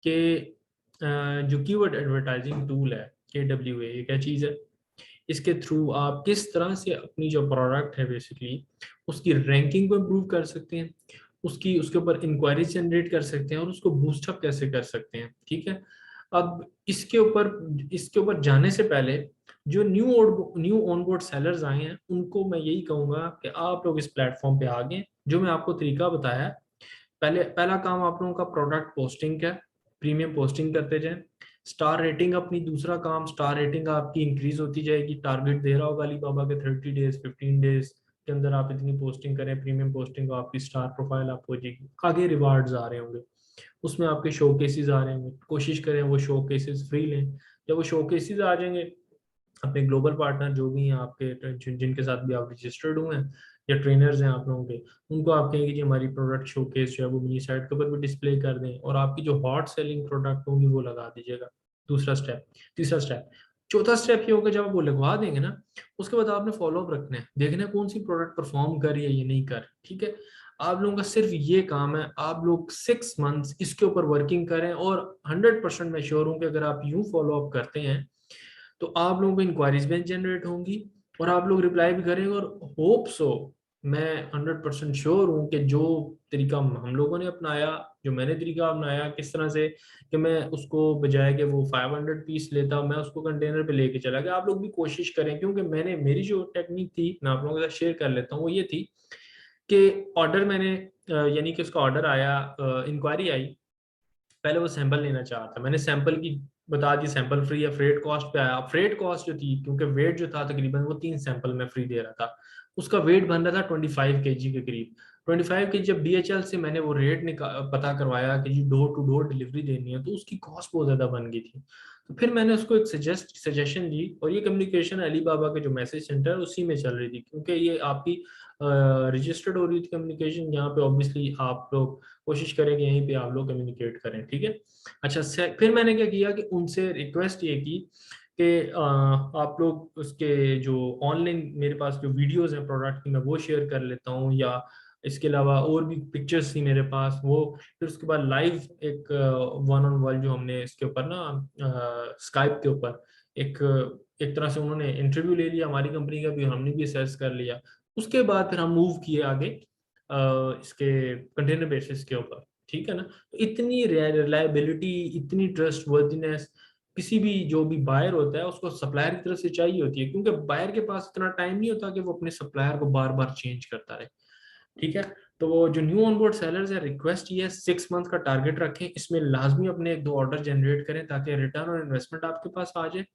कि जो keyword advertising tool है KWA, ये क्या चीज़ है? इसके थ्रू आप किस तरह से अपनी जो प्रोडक्ट है बेसिकली उसकी रैंकिंग को इम्प्रूव कर सकते हैं, उसकी उसके ऊपर इंक्वायरी जनरेट कर सकते हैं और उसको बूस्टअप कैसे कर सकते हैं। ठीक है, अब इसके ऊपर जाने से पहले जो न्यू ऑनबोर्ड सेलर्स आए हैं उनको मैं यही कहूंगा कि आप लोग इस प्लेटफॉर्म पे आ गए। जो मैं आपको तरीका बताया है, पहला काम आप लोगों का प्रोडक्ट पोस्टिंग का, प्रीमियम पोस्टिंग करते जाएं। स्टार रेटिंग अपनी दूसरा काम, स्टार रेटिंग आपकी इंक्रीज होती जाएगी। टारगेट दे रहा होगा अलीबाबा के 30 डेज 15 डेज के अंदर आप इतनी पोस्टिंग करें प्रीमियम पोस्टिंग, आपकी स्टार प्रोफाइल आप हो जाएगी। आगे रिवार्ड्स आ रहे होंगे, उसमें आपके शो केसेस आ रहे होंगे, कोशिश करें वो शो केसेस फ्री लें। जब वो शो केसेस आ जाएंगे, अपने ग्लोबल पार्टनर जो भी हैं आपके जिनके साथ भी आप रजिस्टर्ड हुए हैं या ट्रेनर्स हैं आप लोगों के, उनको आप कहेंगे कि हमारी प्रोडक्ट शोकेस जो है वो मिनी साइट के ऊपर भी डिस्प्ले कर दें और आपकी जो हॉट सेलिंग प्रोडक्ट होंगी वो लगा दीजिएगा। दूसरा स्टेप। तीसरा स्टेप, चौथा स्टेप ये होगा, जब आप वो लगवा देंगे ना, उसके बाद आपने फॉलोअप रखना है, देखना है कौन सी प्रोडक्ट परफॉर्म कर रही है या नहीं कर रही। ठीक है, आप लोगों का सिर्फ ये काम है, आप लोग 6 मंथ्स इसके ऊपर वर्किंग करें और 100% मैं श्योर हूँ कि अगर आप यूं फॉलोअप करते हैं तो आप लोगों को इंक्वायरीज भी जनरेट होंगी और आप लोग रिप्लाई भी करेंगे। और होप सो, मैं 100% श्योर हूँ कि जो तरीका हम लोगों ने अपनाया, जो मैंने तरीका अपनाया किस तरह से कि मैं उसको बजाय कि वो 500 पीस लेता मैं उसको कंटेनर पे लेके चला गया, आप लोग भी कोशिश करें। क्योंकि मेरी जो टेक्निक थी मैं आप लोगों के साथ शेयर कर लेता हूँ, वो ये थी कि ऑर्डर मैंने यानी कि उसका ऑर्डर आया, इंक्वायरी आई, पहले वो सैंपल लेना चाह रहा था, मैंने सैंपल की बता दी, सैंपल फ्री है। फ्रेट कॉस्ट पे आया, फ्रेट कॉस्ट जो थी क्योंकि वेट जो था तकरीबन वो 3 सैंपल में फ्री दे रहा था, उसका वेट बन रहा था 25 kg के करीब। 25 kg जब DHL से मैंने वो रेट पता करवाया कि जी डोर टू डोर डिलीवरी देनी है, तो उसकी कॉस्ट बहुत ज्यादा बन गई थी। तो फिर मैंने उसको एक सजेशन दी और ये कम्युनिकेशन अलीबाबा के जो मैसेज सेंटर उसी में चल रही थी, क्योंकि ये आपकी रजिस्टर्ड हो रही थी कम्युनिकेशन, यहाँ पे ऑब्वियसली आप लोग कोशिश करें कि यहीं पे आप लोग कम्युनिकेट करें। ठीक है, अच्छा फिर मैंने क्या किया कि उनसे रिक्वेस्ट ये की कि आप लोग उसके जो ऑनलाइन मेरे पास जो वीडियोस हैं प्रोडक्ट की मैं वो शेयर कर लेता हूँ, या इसके अलावा और भी पिक्चर्स थी मेरे पास वो। फिर उसके बाद लाइव एक वन ऑन वन जो हमने इसके ऊपर ना स्काइप के ऊपर एक एक तरह से उन्होंने इंटरव्यू ले लिया हमारी कंपनी का भी, हमने भी असेस कर लिया। उसके बाद फिर हम मूव किए आगे इसके कंटेनर बेसिस के ऊपर। ठीक है ना, तो इतनी रिलायबिलिटी, इतनी ट्रस्ट वर्दीनेस किसी भी जो भी बायर होता है उसको सप्लायर की तरफ से चाहिए होती है, क्योंकि बायर के पास इतना टाइम नहीं होता कि वो अपने सप्लायर को बार बार चेंज करता रहे। ठीक है, तो वो जो न्यू ऑनबोर्ड सेलर्स है, रिक्वेस्ट ये है 6 मंथ का टारगेट रखें, इसमें लाजमी अपने 1-2 ऑर्डर जनरेट करें ताकि रिटर्न और इन्वेस्टमेंट आपके पास आ जाए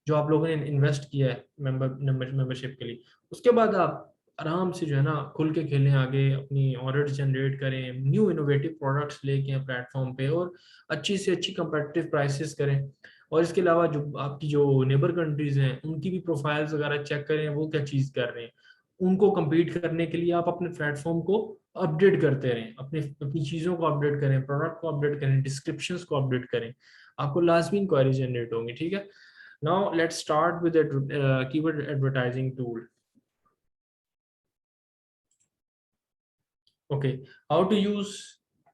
जो आप लोगों ने इन्वेस्ट किया है मेंबरशिप के लिए। उसके बाद आप आराम से जो है ना खुल के खेलें आगे, अपनी ऑर्डर्स जनरेट करें, न्यू इनोवेटिव प्रोडक्ट्स लेके प्लेटफॉर्म पे और अच्छी से अच्छी कंपेटिटिव प्राइसेस करें। और इसके अलावा जो आपकी जो नेबर कंट्रीज हैं उनकी भी प्रोफाइल्स वगैरह चेक करें, वो क्या चीज़ कर रहे हैं। उनको compete करने के लिए आप अपने प्लेटफॉर्म को अपडेट करते रहें, अपनी अपनी चीज़ों को अपडेट करें, प्रोडक्ट को अपडेट करें, डिस्क्रिप्शंस को अपडेट करें, आपको लाजमी इंक्वायरी जनरेट होंगी। ठीक है, now let's start with the keyword advertising tool. Okay, how to use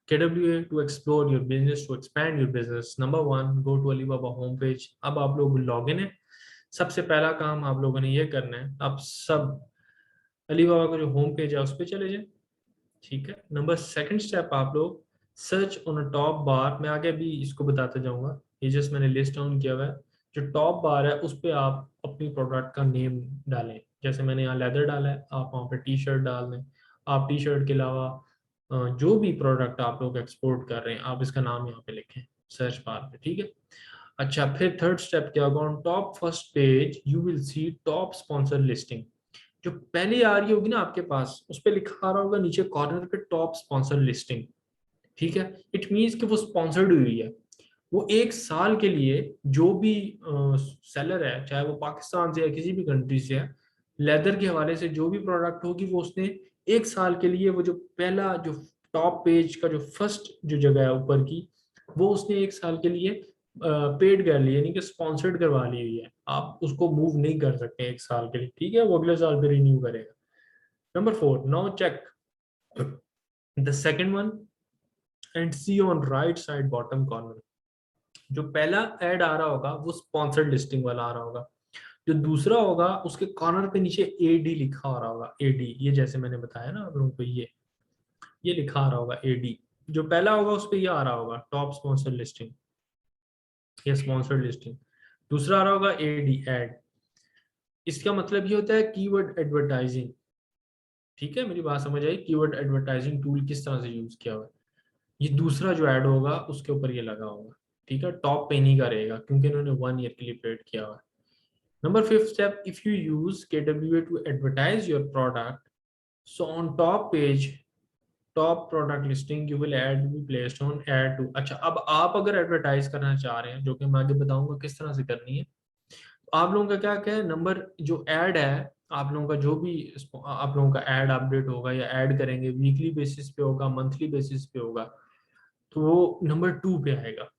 KWA to explore your business, to expand your business. Number one, go to Alibaba homepage. अब आप लोग लॉगिन है, सबसे पहला काम आप लोगों ने ये करना है, आप सब अलीबाबा का जो होम पेज है उस पर चले जाएं। ठीक है, नंबर सेकंड स्टेप, आप लोग सर्च ऑन टॉप बार, मैं आगे भी इसको बताते जाऊंगा, ये जस्ट मैंने लिस्ट डाउन किया हुआ है। जो टॉप बार है उस पर आप अपनी प्रोडक्ट का नेम डालें, जैसे मैंने यहाँ लेदर डाला है, आप वहाँ पे टी शर्ट डाल दें। आप टी शर्ट के अलावा जो भी प्रोडक्ट आप लोग एक्सपोर्ट कर रहे हैं आप इसका नाम यहाँ पे लिखें सर्च बार पे। ठीक है, अच्छा फिर थर्ड स्टेप क्या होगा, on top first page you will see top sponsor listing. जो पहली आ रही होगी ना आपके पास उस पर लिखा आ रहा होगा नीचे कॉर्नर पे टॉप स्पॉन्सर लिस्टिंग। ठीक है, इट मीन्स कि वो स्पॉन्सर्ड हुई है, वो 1 साल के लिए जो भी सेलर है, चाहे वो पाकिस्तान से या किसी भी कंट्री से है, लेदर के हवाले से जो भी प्रोडक्ट होगी वो उसने 1 साल के लिए, वो जो पहला जो टॉप पेज का जो फर्स्ट जो जगह है ऊपर की, वो उसने 1 साल के लिए पेड कर ली, यानी कि स्पॉन्सर्ड करवा ली हुई है। आप उसको मूव नहीं कर सकते 1 साल के लिए। ठीक है, वो अगले साल फिर रिन्यू करेगा। Number 4, now check the second one and see on right side bottom corner. जो पहला ऐड आ रहा होगा वो स्पॉन्सर्ड लिस्टिंग वाला आ रहा होगा, जो दूसरा होगा उसके कॉर्नर पे नीचे एडी लिखा हो रहा होगा, एडी, ये जैसे मैंने बताया ना आप लोगों को, ये लिखा आ रहा होगा एडी। जो पहला होगा उस पे ये आ रहा होगा टॉप स्पॉन्सर्ड लिस्टिंग या स्पॉन्सर्ड लिस्टिंग, दूसरा आ रहा होगा एडी, एड। इसका मतलब ये होता है कीवर्ड एडवर्टाइजिंग। ठीक है, मेरी बात समझ आई? कीवर्ड एडवर्टाइजिंग टूल किस तरह से यूज किया हुआ है। ये दूसरा जो ऐड होगा उसके ऊपर ये लगा होगा। ठीक है, टॉप पे नहीं का रहेगा क्योंकि इन्होंने 1 ईयर के लिए पेड किया हुआ है। Number fifth step, if you use KWA to advertise your product, so on top page, top product listing, you will add be placed on add to। अच्छा, अब आप अगर एडवर्टाइज करना चाह रहे हैं, जो कि मैं आगे बताऊंगा किस तरह से करनी है, तो आप लोगों का क्या क्या है, नंबर जो ऐड है, आप लोगों का जो भी आप लोगों का ऐड अपडेट होगा या ऐड करेंगे, वीकली बेसिस पे होगा, मंथली बेसिस पे होगा, तो वो नंबर 2 पे आएगा।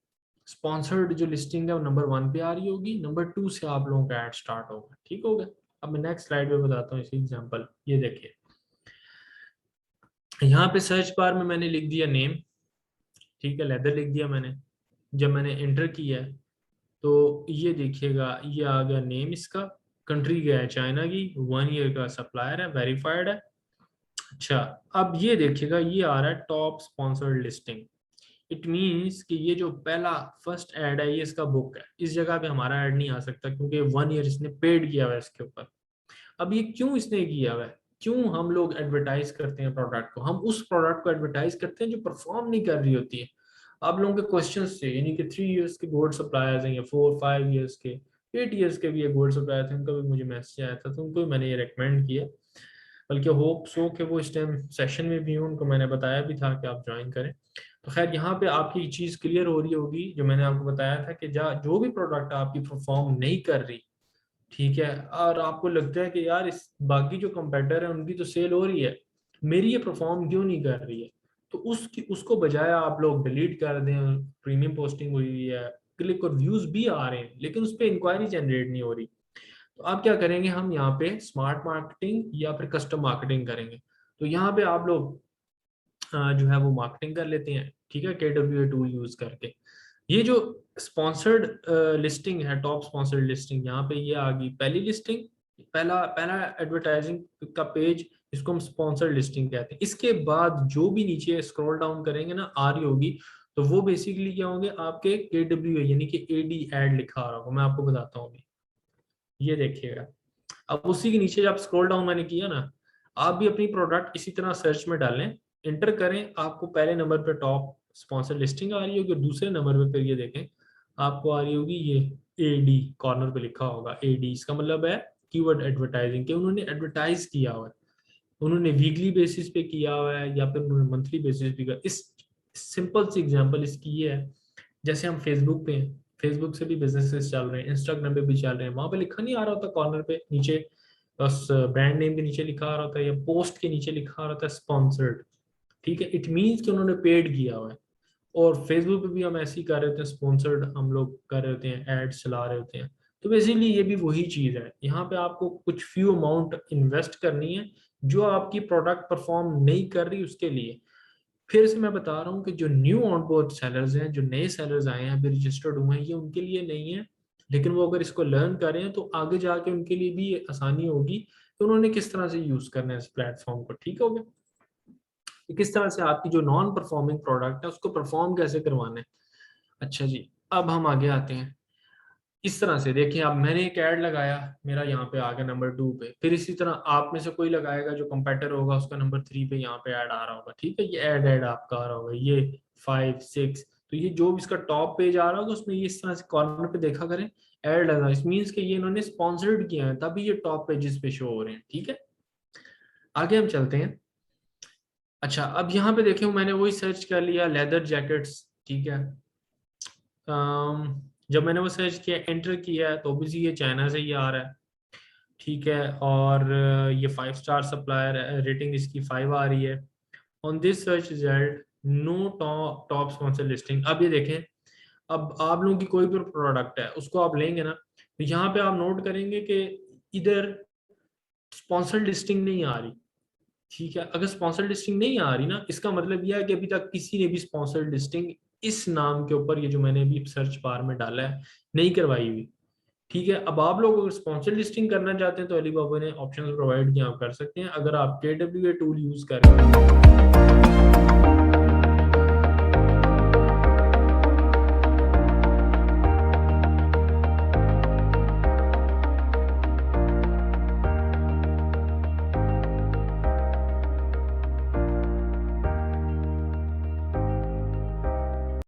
स्पॉन्सर्ड जो लिस्टिंग है वो नंबर 1 पे आ रही होगी, नंबर 2 से आप लोगों का ऐड स्टार्ट होगा। ठीक हो गया? अब मैं नेक्स्ट स्लाइड पे बताता हूँ इसी एग्जांपल। ये देखिए, यहाँ पे सर्च बार में मैंने लिख दिया नेम। ठीक है, लेदर लिख दिया मैंने। जब मैंने एंटर किया है तो ये देखिएगा, ये आ गया नेम इसका, कंट्री गया है चाइना की, 1 ईयर का सप्लायर है, वेरीफाइड है। अच्छा, अब ये देखिएगा, ये आ रहा है top sponsored listing. It means कि ये जो पहला फर्स्ट ऐड है ये इसका बुक है, इस जगह पे हमारा ऐड नहीं आ सकता क्योंकि 1 ईयर इसने पेड किया हुआ है इसके ऊपर। अब ये क्यों इसने किया हुआ है, क्यों हम लोग एडवर्टाइज करते हैं प्रोडक्ट को, हम उस प्रोडक्ट को एडवर्टाइज करते हैं जो परफॉर्म नहीं कर रही होती है। आप लोगों के क्वेश्चन से, यानी कि 3 ईयर्स के गोल्ड सप्लायर्स हैं या 4-5 ईयर्स के, 8 ईयर्स के भी ये गोल्ड सप्लायर थे, उनका भी मुझे मैसेज आया था, तो उनको भी मैंने ये रिकमेंड किया। बल्कि होप सो कि वो इस टाइम सेशन में भी हूँ, उनको मैंने बताया भी था कि आप ज्वाइन करें। तो खैर, यहाँ पे आपकी चीज़ क्लियर हो रही होगी जो मैंने आपको बताया था कि जो भी प्रोडक्ट आपकी परफॉर्म नहीं कर रही, ठीक है, और आपको लगता है कि यार इस बाकी जो कंपेटर है उनकी तो सेल हो रही है, मेरी ये परफॉर्म क्यों नहीं कर रही है, तो उसको बजाय आप लोग डिलीट कर दें। प्रीमियम पोस्टिंग हुई है, क्लिक और व्यूज भी आ रहे हैं, लेकिन उस पर इंक्वायरी जनरेट नहीं हो रही, तो आप क्या करेंगे, हम यहाँ पे स्मार्ट मार्केटिंग या फिर कस्टम मार्केटिंग करेंगे। तो यहाँ पे आप लोग जो है वो मार्केटिंग कर लेते हैं। ठीक है, KWA टूल यूज करके। ये जो स्पॉन्सर्ड लिस्टिंग है, टॉप स्पॉन्सर्ड लिस्टिंग, यहाँ पे ये आ गई पहली लिस्टिंग, पहला पहला एडवर्टाइजिंग का पेज, इसको हम स्पॉन्सर्ड लिस्टिंग कहते हैं। इसके बाद जो भी नीचे स्क्रॉल डाउन करेंगे ना, आ रही होगी, तो वो बेसिकली क्या होंगे, आपके KWA यानी कि AD एड लिखा आ रहा होगा। मैं आपको बताता हूँ अभी, ये देखिएगा। अब उसी के नीचे जब स्क्रॉल डाउन मैंने किया ना, आप भी अपनी प्रोडक्ट इसी तरह सर्च में डालें, इंटर करें, आपको पहले नंबर पे टॉप स्पॉन्सर लिस्टिंग आ रही होगी, और दूसरे नंबर पे फिर ये देखें आपको आ रही होगी ये एडी, कॉर्नर पे लिखा होगा एडी। इसका मतलब है कीवर्ड एडवर्टाइजिंग, कि उन्होंने एडवर्टाइज किया हुआ है, उन्होंने वीकली बेसिस पे किया हुआ है या फिर उन्होंने मंथली बेसिस पे किया। इस सिंपल सी एग्जांपल इसकी ये है, जैसे हम फेसबुक पे हैं, फेसबुक से भी बिजनेसेस चल रहे हैं, इंस्टाग्राम पे भी चल रहे हैं, वहां पे लिखा नहीं आ रहा होता कॉर्नर पे नीचे, बस ब्रांड नेम के नीचे लिखा आ रहा होता है या पोस्ट के नीचे लिखा आ रहा होता है स्पॉन्सर्ड। ठीक है, इट मीन्स कि उन्होंने पेड किया हुआ है। और फेसबुक पे भी हम ऐसे ही कर रहे होते हैं, स्पॉन्सर्ड हम लोग कर रहे होते हैं, एड्स चला रहे होते हैं। तो बेसिकली ये भी वही चीज है, यहाँ पे आपको कुछ फ्यू अमाउंट इन्वेस्ट करनी है जो आपकी प्रोडक्ट परफॉर्म नहीं कर रही उसके लिए। फिर से मैं बता रहा हूँ कि जो न्यू ऑनबोर्ड सेलर्स हैं, जो नए सेलर्स आए हैं, अभी रजिस्टर्ड हुए हैं, ये उनके लिए नहीं है, लेकिन वो अगर इसको लर्न करें तो आगे जाके उनके लिए भी ये आसानी होगी कि उन्होंने किस तरह से यूज करना है इस प्लेटफॉर्म को। ठीक हो गया, कि किस तरह से आपकी जो नॉन परफॉर्मिंग प्रोडक्ट है उसको परफॉर्म कैसे करवाना है। अच्छा जी, अब हम आगे आते हैं। इस तरह से देखिए, अब मैंने एक ऐड लगाया, मेरा यहाँ पे आ गया नंबर 2 पे, फिर इसी तरह आप में से कोई लगाएगा जो कंपेटर होगा, उसका नंबर 3 पे यहाँ पे ऐड आ रहा होगा। ठीक है, ये ऐड आपका आ रहा होगा, ये 5-6, तो ये जो भी इसका टॉप पेज आ रहा होगा उसमें ये इस तरह से कॉर्नर पे देखा करें, ऐड लगा, इस मीन्स कि ये इन्होंने स्पॉन्सर्ड किया है, तभी ये टॉप पेजेस पे शो हो रहे हैं। ठीक है, आगे हम चलते हैं। अच्छा, अब यहाँ पे देखें, मैंने वही सर्च कर लिया, लेदर जैकेट्स। ठीक है, जब मैंने वो सर्च किया, एंटर किया है, तो ऑब्वियसली ये चाइना से ही आ रहा है। ठीक है, और ये 5 स्टार सप्लायर है, रेटिंग इसकी 5 आ रही है। On this search result know top sponsor listing. अब ये देखें, अब आप लोगों की कोई भी प्रोडक्ट है उसको आप लेंगे ना, तो यहाँ पे आप नोट करेंगे कि इधर स्पॉन्सर लिस्टिंग नहीं आ रही। ठीक है, अगर स्पॉन्सर लिस्टिंग नहीं आ रही ना, इसका मतलब यह है कि अभी तक किसी ने भी स्पॉन्सर लिस्टिंग इस नाम के ऊपर, ये जो मैंने अभी सर्च बार में डाला है, नहीं करवाई हुई। ठीक है, अब आप लोग अगर स्पॉन्सर लिस्टिंग करना चाहते हैं तो अलीबाबा ने ऑप्शंस प्रोवाइड किए, आप कर सकते हैं। अगर आप KWA टूल यूज कर रहे हैं